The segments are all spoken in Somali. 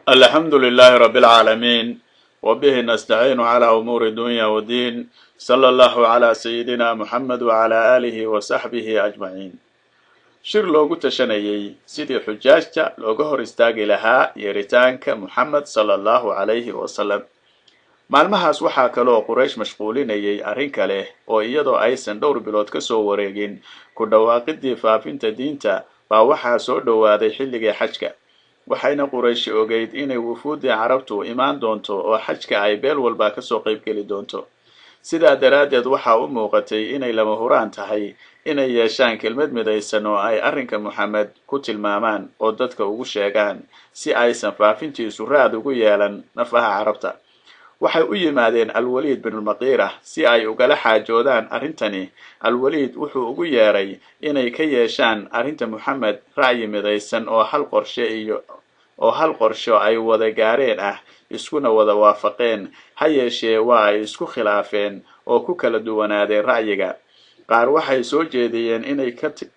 الحمد لله رب العالمين وبه نستعين على أمور الدنيا والدين صلى الله على سيدنا محمد وعلى آله وصحبه أجمعين shir loogu tashanayay sidii xujaajta looga hor istaagi lahaa yeeritaanka Muhammad sallallahu alayhi wasallam. Maalmahaas waxaa kaloo Quraysh mashquulinayay arrin kale oo iyadoo aysan dhowr bilood ka soo wareegin ku dhawaaqidii faafinta diinta baa waxaa soo dhowaaday xilligii xajka. waxayna Quraysh ogeyd inay wufuudii carabtu imaan doonto oo xajka ay beel walba ka soo qayb geli doonto. sidaa daraadeed waxaa u muuqatay inay lama huraan tahay inay yeeshaan kelmad midaysan oo ay arrinka Muhammad ku tilmaamaan oo dadka ugu sheegaan si aysan faafintiisu raad ugu yeelan nafaha carabta. waxay u yimaadeen Al-Walid bin al-Mughira si ay ugala xaajoodaan arrintani. Al-Walid wuxuu ugu yeeray inay ka yeeshaan arrinta Muhammad ra'yi midaysan oo hal qorsho ay wada gaareen iskuna wada waafaqeen. ha yeeshee waa ay isku khilaafeen oo ku kala duwanaadeen ra'yiga. qaar waxay soo jeediyeen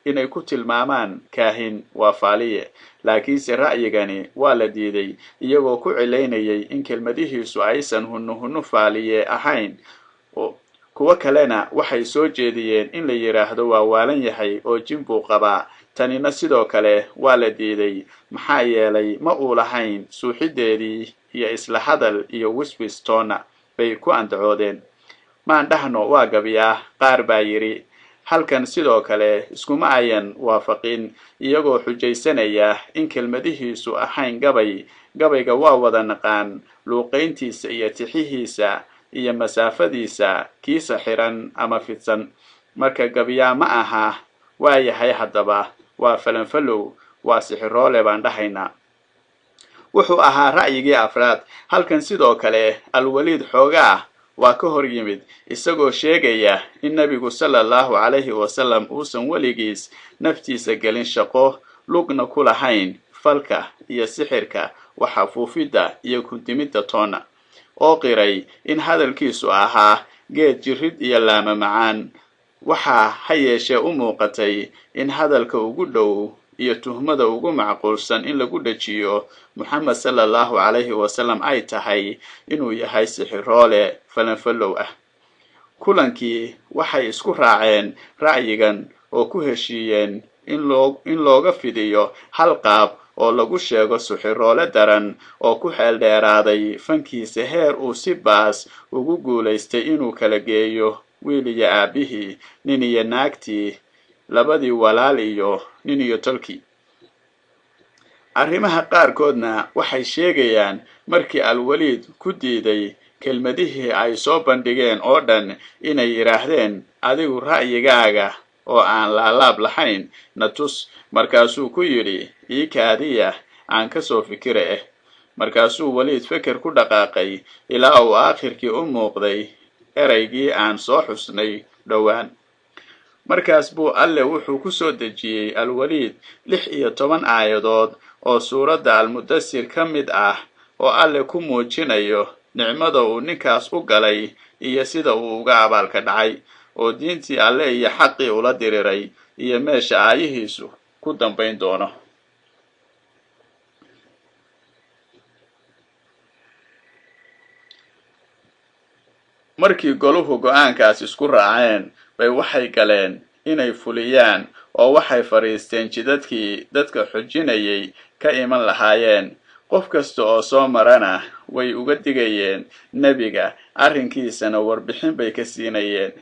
inay ku tilmaamaan kaahin waa faaliye, laakiinse ra'yigani waa la diiday iyagoo ku cilaynayay in kelmadihiisu aysan hunnu faaliye ahayn. kuwa kalena waxay soo jeediyeen in la yiraahdo waa waalan yahay oo jin buu qabaa. tanina sidoo kale waa la diiday maxaa yeelay ma uu lahayn suuxideedii iyo isla hadal iyo wiswis toona bay ku andacoodeen. maan dhahno waa gabiya. qaar baa yiri halkan sidoo kale iskuma ayan waafaqin iyagoo xujaysanaya in kelmadihiisu ahayn gabayga waa wada naqaan luuqayntiisa iyo tixihiisa iyo masaafadiisa kiisa xiran ama fidsan. marka gabiya ma aha. waa yahay haddaba waa falanfalow waa sixiroole baan dhahaynaa. wuxuu ahaa ra'yigii afraad. halkan sidoo kale Al-Walid xoogaa waa ka hor yimid isagoo sheegaya in nabigu sallallahu alayhi wasallam uusan weligiis naftiisa gelin shaqo lugna ku lahayn falka iyo sixirka waxa fuufida iyo kuntimida toona, oo qiray in hadalkiisu ahaa geed jirid iyo laama macaan. waxaa ha yeeshee u muuqatay in hadalka ugu dhow iyo tuhmada ugu macquulsan in lagu dhajiyo Muhammad sallallahu alayhi wasallam ay tahay inuu yahay sixiroole falanfalow ah. kulankii waxay isku raaceen ra'yigan oo ku heshiiyeen in looga fidiyo hal qaab oo lagu sheego sixiroole daran oo ku xeel dheeraaday fankiisa heer uu si baas ugu guulaystay inuu kala geeyo wiil iyo aabihii, nin iyo naagtii, labadii walaal iyo nin iyo tolkii. arrimaha qaarkoodna waxay sheegayaan markii Al-Walid ku diiday kelmadihii ay soo bandhigeen oo dhan inay yiraahdeen adigu ra'yigaaga oo aan laalaab lahayn na tus. markaasuu ku yidhi ii kaadiya aan ka soo fikire markaasuu Walid fikir ku dhaqaaqay ilaa uu aakhirkii u muuqday eraygii aan soo xusnay dhowaan. markaas buu Alle wuxuu ku soo dejiyay Al-Walid 16 aayadood oo suuradda Al-Mudassir ka mid oo Alle ku muujinayo nicmada uu ninkaas u galay iyo sida uu uga abaalka dhacay oo diintii Alle iyo xaqii ula diriray iyo meesha aayihiisu ku dambayn doono. markii goluhu go'aankaas isku raaceen bay waxay galeen inay fuliyaan oo waxay fariisteen jidadkii dadka xujinayay ka iman lahaayeen. qof kasta oo soo marana way uga digayeen nebiga, arrinkiisana warbixin bay ka siinayeen.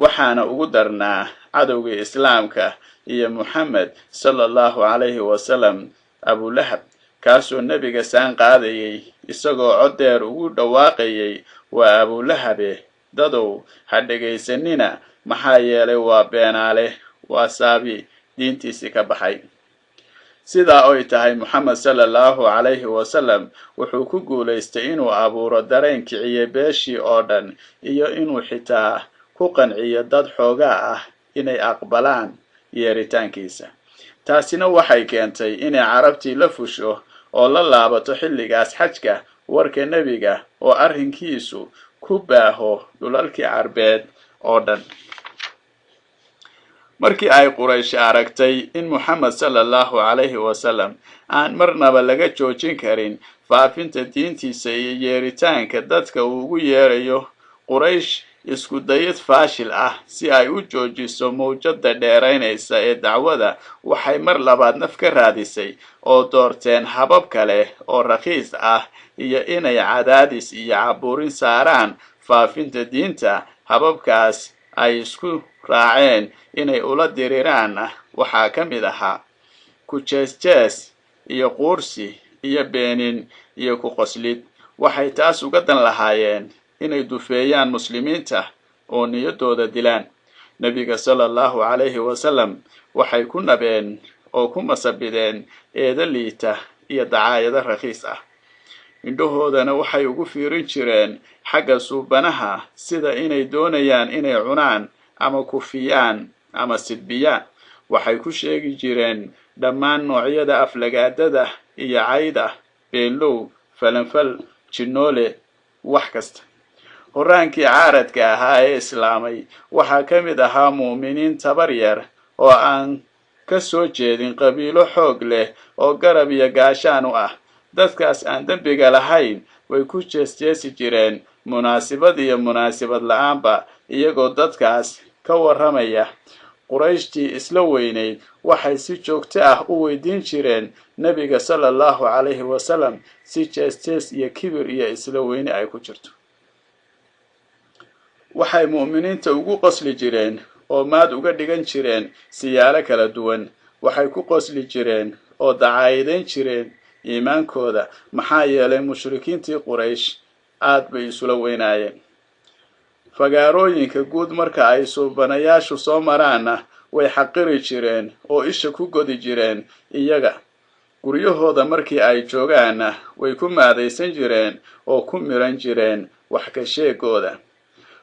waxaana ugu darnaa cadowgii islaamka iyo Muhammad sallallahu alayhi wasallam Abu Lahab, kaasoo nebiga saan qaadayay isagoo cod dheer ugu dhawaaqayay waa Abu Lahabe, dadow ha dhegaysanina maxaa yeelay waa beenaale, waa saabi diintiisii ka baxay. sidaa ay tahay Muhammad sallallahu alayhi wasallam wuxuu ku guulaystay inuu abuuro dareen kiciye beeshii oo dhan iyo inuu xitaa ku qanciyo dad xoogaa inay aqbalaan yeeritaankiisa. taasina waxay keentay inay carabtii la fusho oo la laabato xilligaas xajka warka nebiga oo arrinkiisu ku baaho dhulalkii carbeed oo dhan. markii ay Quraysh aragtay in Muhammad sallallahu alayhi wasallam aan marnaba laga joojin karin faafinta diintiisa iyo yeeritaanka dadka uu ugu yeerayo, Quraysh isku dayid faashil ah si ay u joojiso mowjada dheeraynaysa ee dacwada waxay mar labaad naf ka raadisay oo doorteen habab kale oo raqiis ah iyo inay cadaadis iyo caburin saaraan faafinta diinta. Hababkaas ay isku raaceen inay ula diriraan waxaa ka mid ahaa ku jees iyo quursi iyo beenin iyo ku qoslid. Waxay taas uga dan lahaayeen inay dufeeyaan muslimiinta oo niyadooda dilaan. Nabiga sallallahu alayhi wasallam waxay ku nabeen oo ku masabideen eeda liita iyo dacaayada raqiis ah. Indhohoodana waxay ugu fiirin jireen xagga suubanaha sida inay doonayaan inay cunaan ama kufiyaan ama sidbiyaan. Waxay ku sheegi jireen dhammaan noocyada aflagaadada iyo cayda, beenlow, falanfal, jinoole, wax kasta. Horaankii caaradka ahaa ee islaamay waxaa ka mid ahaa muuminiin tabar yar oo aan ka soo jeedin qabiilo xoog leh oo garab iyo gaashaan u ah. Dadkaas aan dambiga lahayn way ku jeesi jireen munaasabad iyo munaasabad la'aanba, iyagoo dadkaas ka warramaya. Qurayshtii isla weynayd waxay si joogto ah u weydiin jireen Nabiga sallallahu alayhi wasallam si jees iyo kibir iyo isla weyne ay ku jirto. Waxay muuminiinta ugu qosli jireen oo maad uga dhigan jireen siyaalo kala duwan. Waxay ku qosli jireen oo dacaayadeyn jireen iimaankooda, maxaa yeelay mushrikiintii Quraysh aad bay isula weynaayeen. Fagaarooyinka guud marka ay suubanayaashu soo maraana way xaqiri jireen oo isha ku godi jireen iyaga. Guryahooda markii ay joogaana way ku maadaysan jireen oo ku miran jireen wax ka sheegooda.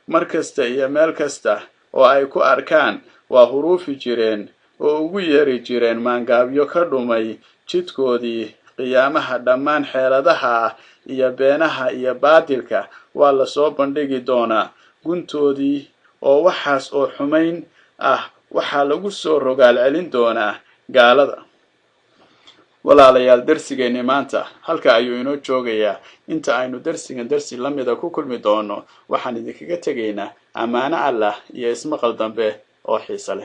Markasta iyo meel kasta oo ay ku arkaan waa huruufi jireen oo ugu yeeri jireen maangaabyo ka dhumay jidkoodii qiyaamaha. Dhammaan xeeladaha iyo beenaha iyo baadilka waa la soo bandhigi doonaa. Guntoodii oo waxaas oo xumayn ah waxaa lagu soo rogaal celin doonaa gaalada. Walaalayaal, darsigeeni maanta halka ayuu inoo joogayaa. Inta aynu darsigan darsi la mid ah ku kulmi doono waxaan idinkaga tegaynaa amaano Allah iyo ismaqal dambe oo xiiso leh.